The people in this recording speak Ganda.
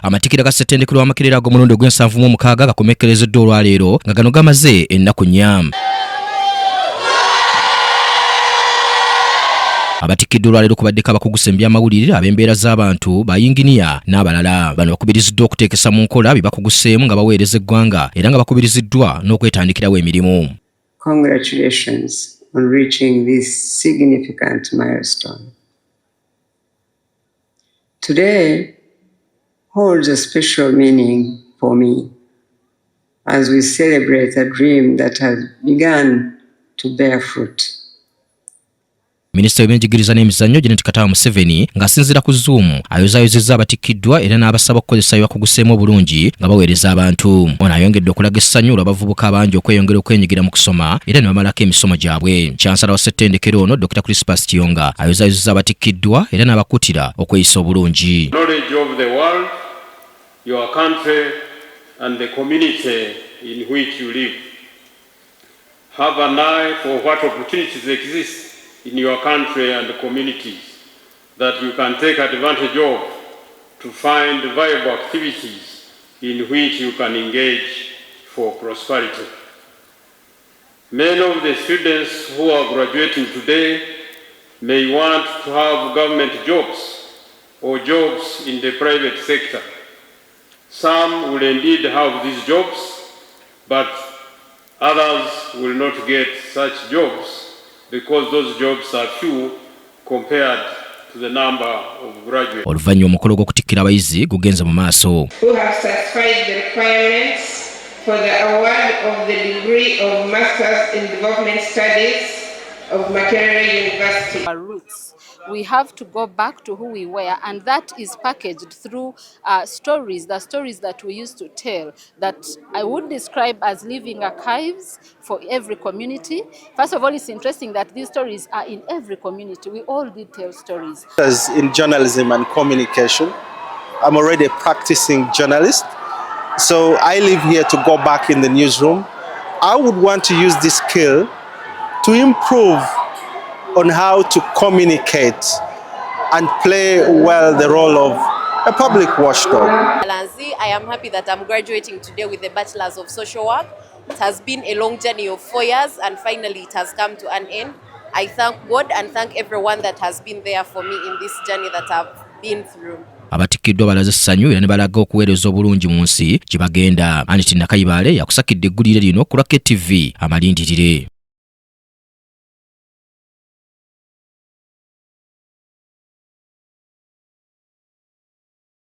Amatikkira ga ssettendekero wa Makerere ag'omulundi ogw'76 gakomekkerezeddwa olwaleero nga gano gamaze ennaku 4. Abatikkiddwa olwaleero kubaddeko abakugusa ebyamawulire ab'embeera z'abantu bayinginiya n'abalala. Bano bakubiriziddwa okuteekesa mu nkola bye bakuguseemu nga baweereza eggwanga era nga bakubiriziddwa n'okwetandikirawo emirimu. Congratulations on reaching this significant milestone. Today holds a special meaning for me as we celebrate a dream that has begun to bear fruit. Minisita w'ebyenjigiriza n'emizannyo Janet Kataawa Museveni ng'asinziira ku Zoom ayozaayozezza abatikkiddwa era n'abasaba okukozesa byebakuguseemu obulungi nga baweereza abantu. Ono ayongedde okulaga essanyu olw'abavubuka abangi okweyongera okwenyigira mu kusoma era ne bamalako emisomo gyabwe. Kyansala wa ssettendekero ono Dr. Crispus Kiyonga ayozaayozezza abatikkiddwa era n'abakuutira okweyisa obulungi. Knowledge of the world, your country and the community in which you live. Have an eye for what opportunities exist in your country and communities that you can take advantage of to find viable activities in which you can engage for prosperity. Many of the students who are graduating today may want to have government jobs or jobs in the private sector. Some will indeed have these jobs, but others will not get such jobs because those jobs are few compared to the number of graduates. Oluvannyuma omukolo gw'okutikkira abayizi gugenze mu maaso. Who have satisfied the requirements for the award of the degree of Masters in Development Studies of Makerere University. Our roots. We have to go back to who we were, and that is packaged through stories, the stories that we used to tell, that I would describe as living archives for every community. First of all, it's interesting that these stories are in every community. We all did tell stories. As in journalism and communication, I'm already a practicing journalist, so I live here to go back in the newsroom. I would want to use this skill to improve on how to communicate and play well the role of a public watchdog. I am happy that I'm graduating today with the Bachelor's of Social Work. It has been a long journey of 4 years and finally it has come to an end. I thank God and thank everyone that has been there for me in this journey that I've been through. Abatikkiddwa balaze essanyu era ne balaga okuweereza obulungi mu nsi gye bagenda. Aniti Nakayibaale yakusakidde eggulire lino ku Lwake TV amalindirire.